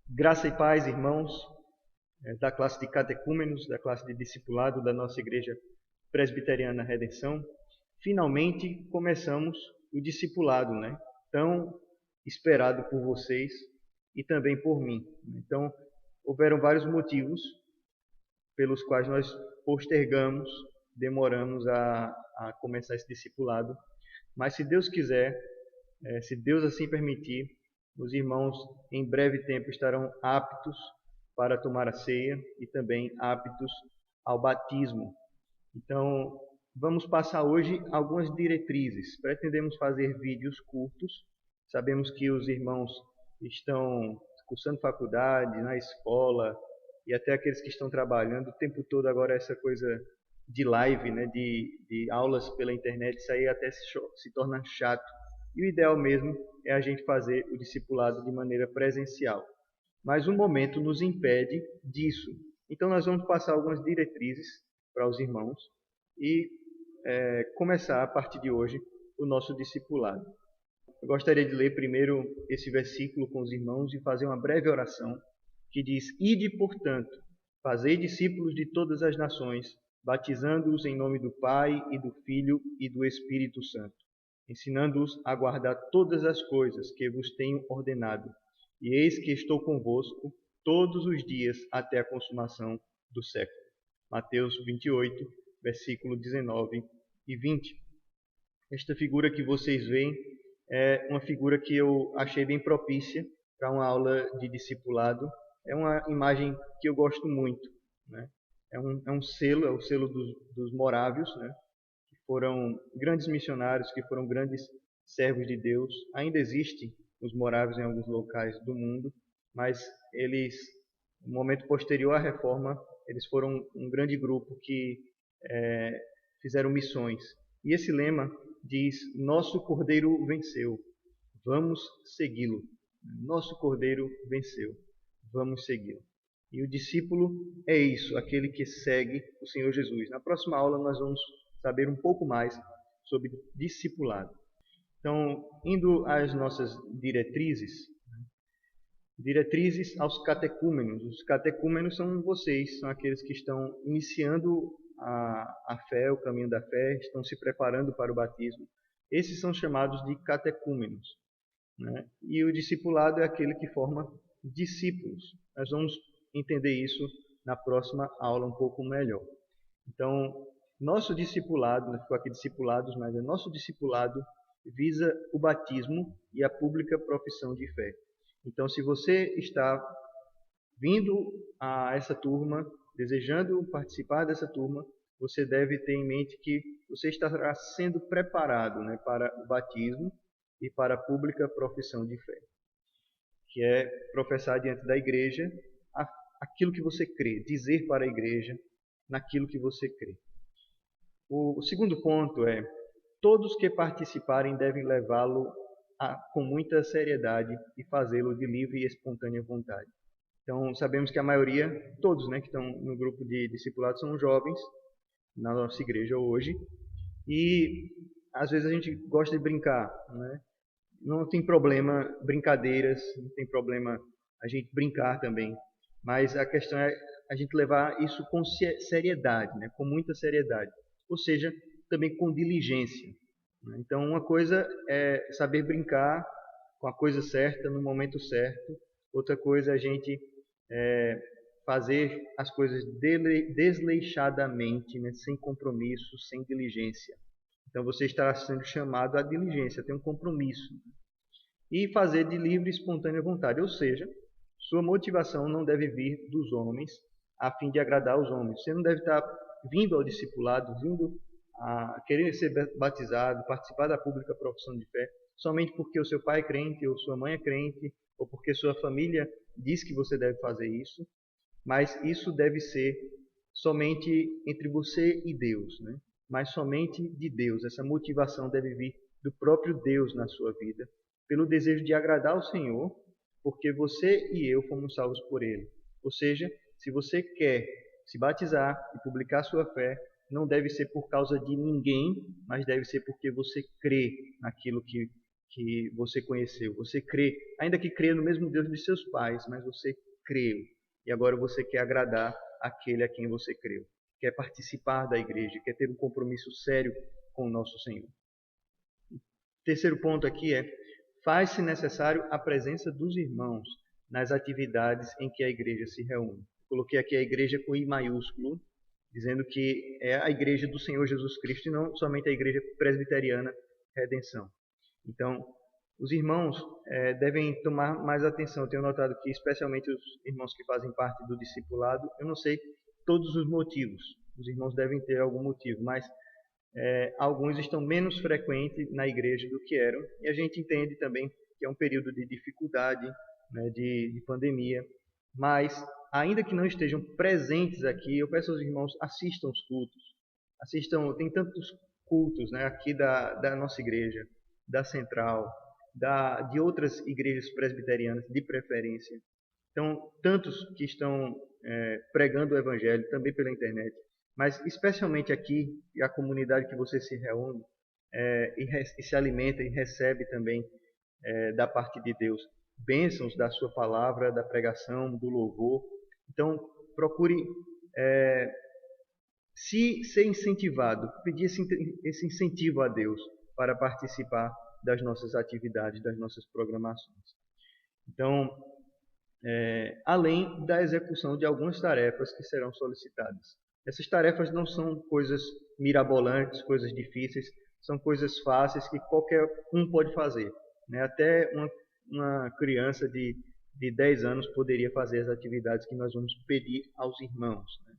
Graça e paz, irmãos, da classe de catecúmenos, da classe de discipulado da nossa Igreja Presbiteriana Redenção. Finalmente começamos o discipulado, né? Tão esperado por vocês e também por mim. Então, houveram vários motivos pelos quais nós postergamos, demoramos a começar esse discipulado. Mas se Deus quiser, se Deus assim permitir, os irmãos em breve tempo estarão aptos para tomar a ceia e também aptos ao batismo. Então, vamos passar hoje algumas diretrizes. Pretendemos fazer vídeos curtos. Sabemos que os irmãos estão cursando faculdade, na escola, e até aqueles que estão trabalhando o tempo todo agora essa coisa de live, né, de aulas pela internet, isso aí até se torna chato. E o ideal mesmo é a gente fazer o discipulado de maneira presencial. Mas o momento nos impede disso. Então nós vamos passar algumas diretrizes para os irmãos e começar a partir de hoje o nosso discipulado. Eu gostaria de ler primeiro esse versículo com os irmãos e fazer uma breve oração que diz: Ide, portanto, fazei discípulos de todas as nações, batizando-os em nome do Pai e do Filho e do Espírito Santo, ensinando-os a guardar todas as coisas que vos tenho ordenado. E eis que estou convosco todos os dias até a consumação do século. Mateus 28, versículo 19 e 20. Esta figura que vocês veem é uma figura que eu achei bem propícia para uma aula de discipulado. É uma imagem que eu gosto muito, né? É um selo, é o selo dos morávios, né? Que foram grandes missionários, que foram grandes servos de Deus. Ainda existem os morávios em alguns locais do mundo, mas eles, no momento posterior à reforma, eles foram um grande grupo que fizeram missões. E esse lema diz: Nosso Cordeiro venceu, vamos segui-lo. Nosso Cordeiro venceu, vamos segui-lo. E o discípulo é isso, aquele que segue o Senhor Jesus. Na próxima aula nós vamos saber um pouco mais sobre discipulado. Então, indo às nossas diretrizes, diretrizes aos catecúmenos. Os catecúmenos são vocês, são aqueles que estão iniciando a fé, o caminho da fé, estão se preparando para o batismo. Esses são chamados de catecúmenos, né? E o discipulado é aquele que forma discípulos. Nós vamos entender isso na próxima aula um pouco melhor. Então, nosso discipulado, não ficou aqui discipulados, mas é nosso discipulado visa o batismo e a pública profissão de fé. Então, se você está vindo a essa turma, desejando participar dessa turma, você deve ter em mente que você estará sendo preparado, né, para o batismo e para a pública profissão de fé, que é professar diante da igreja aquilo que você crê, dizer para a igreja naquilo que você crê. O segundo ponto é: todos que participarem devem levá-lo com muita seriedade e fazê-lo de livre e espontânea vontade. Então, sabemos que a maioria, todos, né, que estão no grupo de discipulados são jovens na nossa igreja hoje, e às vezes a gente gosta de brincar, né? Não tem problema brincadeiras, não tem problema a gente brincar também, mas a questão é a gente levar isso com seriedade, né? Com muita seriedade, ou seja, também com diligência. Então, uma coisa é saber brincar com a coisa certa, no momento certo. Outra coisa é a gente fazer as coisas desleixadamente, né? Sem compromisso, sem diligência. Então, você estará sendo chamado à diligência, a ter um compromisso. E fazer de livre e espontânea vontade, ou seja, sua motivação não deve vir dos homens a fim de agradar os homens. Você não deve estar vindo ao discipulado, vindo a querer ser batizado, participar da pública profissão de fé, somente porque o seu pai é crente ou sua mãe é crente, ou porque sua família diz que você deve fazer isso, mas isso deve ser somente entre você e Deus, né? Mas somente de Deus. Essa motivação deve vir do próprio Deus na sua vida, pelo desejo de agradar ao Senhor, porque você e eu fomos salvos por Ele. Ou seja, se você quer se batizar e publicar sua fé, não deve ser por causa de ninguém, mas deve ser porque você crê naquilo que que você conheceu. Você crê, ainda que crê no mesmo Deus de seus pais, mas você creu. E agora você quer agradar aquele a quem você creu. Quer participar da igreja, quer ter um compromisso sério com o nosso Senhor. Terceiro ponto aqui faz-se necessário a presença dos irmãos nas atividades em que a igreja se reúne. Coloquei aqui a igreja com I maiúsculo, dizendo que é a igreja do Senhor Jesus Cristo e não somente a igreja presbiteriana Redenção. Então, os irmãos devem tomar mais atenção. Eu tenho notado que, especialmente os irmãos que fazem parte do discipulado, eu não sei todos os motivos. Os irmãos devem ter algum motivo, mas alguns estão menos frequentes na igreja do que eram. E a gente entende também que é um período de dificuldade, né, de pandemia. Mas, ainda que não estejam presentes aqui, eu peço aos irmãos, assistam os cultos. Tem tantos cultos, né, aqui da nossa igreja, da Central, de outras igrejas presbiterianas, de preferência. Então, tantos que estão pregando o Evangelho, também pela internet, mas especialmente aqui, a comunidade que você se reúne e se alimenta e recebe também da parte de Deus bênçãos da sua palavra, da pregação, do louvor. Então, procure ser incentivado, pedir esse incentivo a Deus para participar das nossas atividades, das nossas programações. Então, além da execução de algumas tarefas que serão solicitadas. Essas tarefas não são coisas mirabolantes, coisas difíceis, são coisas fáceis que qualquer um pode fazer, né? Até uma criança de 10 anos poderia fazer as atividades que nós vamos pedir aos irmãos, né?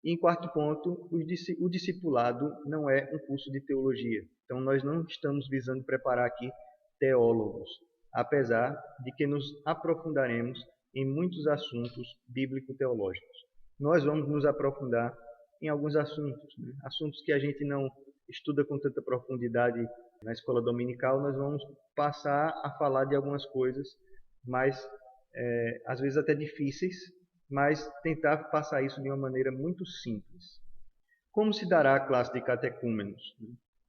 E em quarto ponto, o discipulado não é um curso de teologia. Então, nós não estamos visando preparar aqui teólogos, apesar de que nos aprofundaremos em muitos assuntos bíblico-teológicos. Nós vamos nos aprofundar em alguns assuntos, né? Assuntos que a gente não estuda com tanta profundidade na escola dominical. Nós vamos passar a falar de algumas coisas, mas às vezes até difíceis, mas tentar passar isso de uma maneira muito simples. Como se dará a classe de catecúmenos?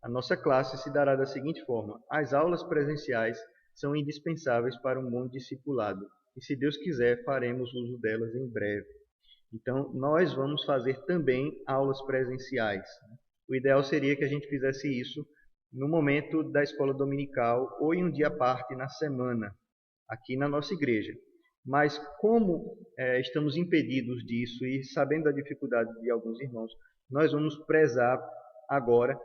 A nossa classe se dará da seguinte forma: as aulas presenciais são indispensáveis para um bom discipulado, e se Deus quiser, faremos uso delas em breve. Então, nós vamos fazer também aulas presenciais. O ideal seria que a gente fizesse isso no momento da escola dominical ou em um dia à parte na semana, aqui na nossa igreja. Mas como estamos impedidos disso e sabendo da dificuldade de alguns irmãos, nós vamos prezar agora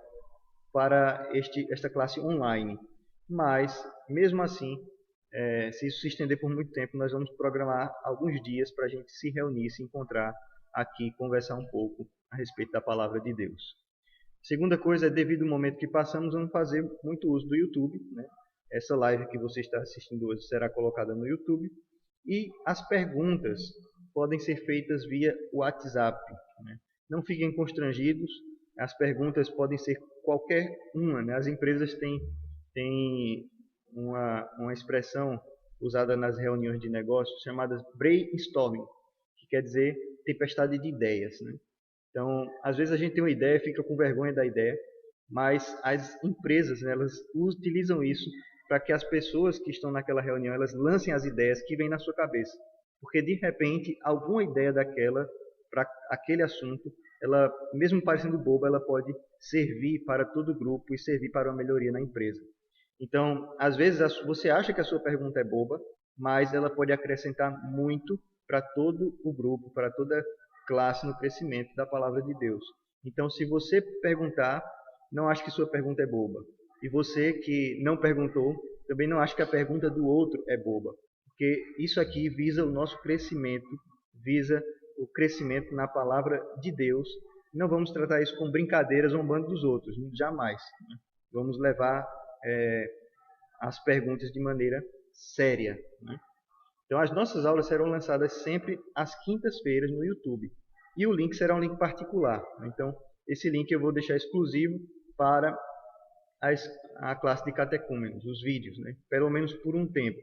para esta classe online. Mas, mesmo assim, se isso se estender por muito tempo, nós vamos programar alguns dias para a gente se reunir, se encontrar aqui e conversar um pouco a respeito da palavra de Deus. Segunda coisa, devido ao momento que passamos, vamos fazer muito uso do YouTube, né? Essa live que você está assistindo hoje será colocada no YouTube. E as perguntas podem ser feitas via WhatsApp, né? Não fiquem constrangidos, as perguntas podem ser qualquer uma, né? As empresas têm uma expressão usada nas reuniões de negócios chamada brainstorming, que quer dizer tempestade de ideias, né? Então, às vezes a gente tem uma ideia, fica com vergonha da ideia, mas as empresas, né, elas utilizam isso para que as pessoas que estão naquela reunião, elas lancem as ideias que vêm na sua cabeça. Porque, de repente, alguma ideia daquela, para aquele assunto, ela, mesmo parecendo boba, ela pode servir para todo o grupo e servir para uma melhoria na empresa. Então, às vezes, você acha que a sua pergunta é boba, mas ela pode acrescentar muito para todo o grupo, para toda classe no crescimento da palavra de Deus. Então, se você perguntar, não ache que sua pergunta é boba. E você que não perguntou, também não ache que a pergunta do outro é boba. Porque isso aqui visa o nosso crescimento, visa o crescimento na palavra de Deus. Não vamos tratar isso com brincadeiras zombando dos outros, jamais, né? Vamos levar as perguntas de maneira séria, né? Então, as nossas aulas serão lançadas sempre às quintas-feiras no YouTube. E o link será um link particular. Então, esse link eu vou deixar exclusivo para a classe de catecúmenos, os vídeos, né? Pelo menos por um tempo.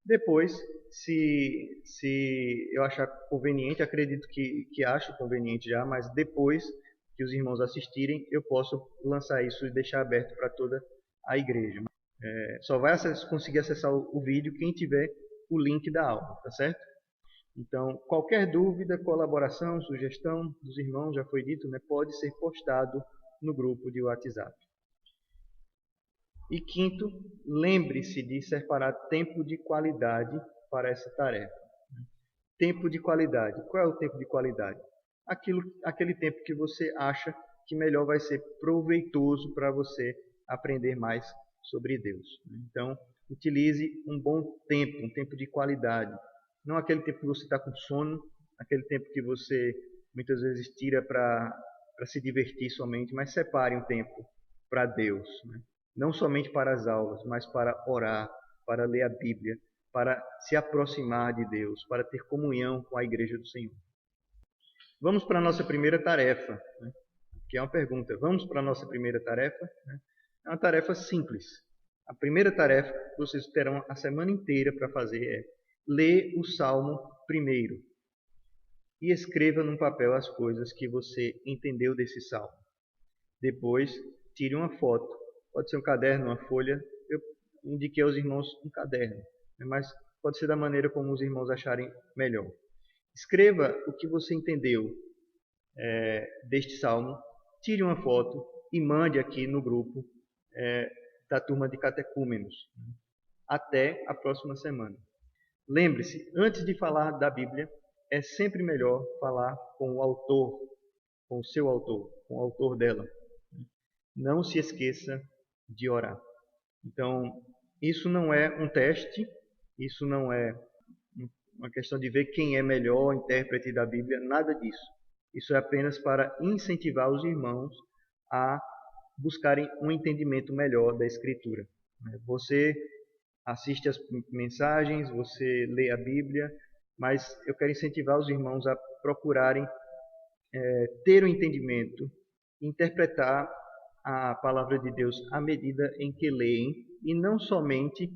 Depois, se eu achar conveniente, acredito que acho conveniente já, mas depois que os irmãos assistirem, eu posso lançar isso e deixar aberto para toda a igreja. Só vai conseguir acessar o vídeo quem tiver o link da aula, tá certo? Então, qualquer dúvida, colaboração, sugestão dos irmãos, já foi dito, né, pode ser postado no grupo de WhatsApp. E quinto, lembre-se de separar tempo de qualidade para essa tarefa. Tempo de qualidade. Qual é o tempo de qualidade? Aquele tempo que você acha que melhor vai ser proveitoso para você aprender mais sobre Deus. Então, utilize um bom tempo, um tempo de qualidade. Não aquele tempo que você está com sono, aquele tempo que você muitas vezes tira para se divertir somente, mas separe um tempo para Deus. Não somente para as aulas, mas para orar, para ler a Bíblia, para se aproximar de Deus, para ter comunhão com a Igreja do Senhor. Vamos para a nossa primeira tarefa, que é uma pergunta. Vamos para a nossa primeira tarefa? É uma tarefa simples. A primeira tarefa que vocês terão a semana inteira para fazer é ler o Salmo primeiro e escreva num papel as coisas que você entendeu desse Salmo. Depois, tire uma foto. Pode ser um caderno, uma folha. Eu indiquei aos irmãos um caderno, mas pode ser da maneira como os irmãos acharem melhor. Escreva o que você entendeu deste salmo, tire uma foto e mande aqui no grupo da turma de catecúmenos. Até a próxima semana. Lembre-se, antes de falar da Bíblia, é sempre melhor falar com o autor, com o seu autor, com o autor dela. Não se esqueça de orar. Então, isso não é um teste, isso não é uma questão de ver quem é melhor intérprete da Bíblia, nada disso. Isso é apenas para incentivar os irmãos a buscarem um entendimento melhor da Escritura. Você assiste as mensagens, você lê a Bíblia, mas eu quero incentivar os irmãos a procurarem ter o entendimento, interpretar a palavra de Deus à medida em que leem, e não somente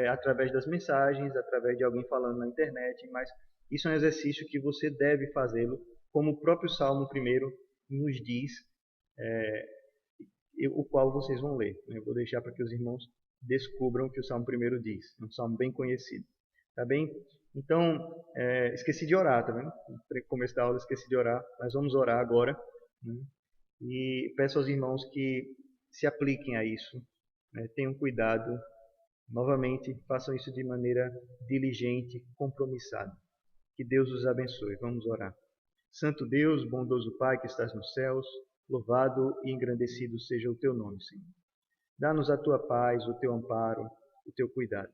através das mensagens, através de alguém falando na internet, mas isso é um exercício que você deve fazê-lo, como o próprio Salmo 1 nos diz, o qual vocês vão ler. Eu vou deixar para que os irmãos descubram o que o Salmo 1 diz. É um salmo bem conhecido. Tá bem? Então, esqueci de orar, tá vendo? No começo da aula esqueci de orar, mas vamos orar agora. E peço aos irmãos que se apliquem a isso, tenham cuidado, novamente façam isso de maneira diligente, compromissada. Que Deus os abençoe. Vamos orar. Santo Deus, bondoso Pai que estás nos céus, louvado e engrandecido seja o teu nome, Senhor. Dá-nos a tua paz, o teu amparo, o teu cuidado.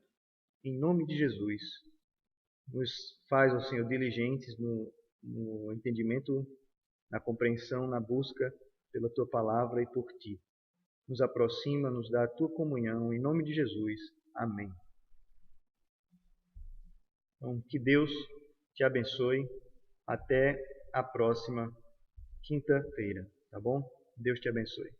Em nome de Jesus, nos faz, ó Senhor, diligentes no entendimento, na compreensão, na busca pela tua palavra e por ti. Nos aproxima, nos dá a tua comunhão, em nome de Jesus. Amém. Então, que Deus te abençoe. Até a próxima quinta-feira, tá bom? Deus te abençoe.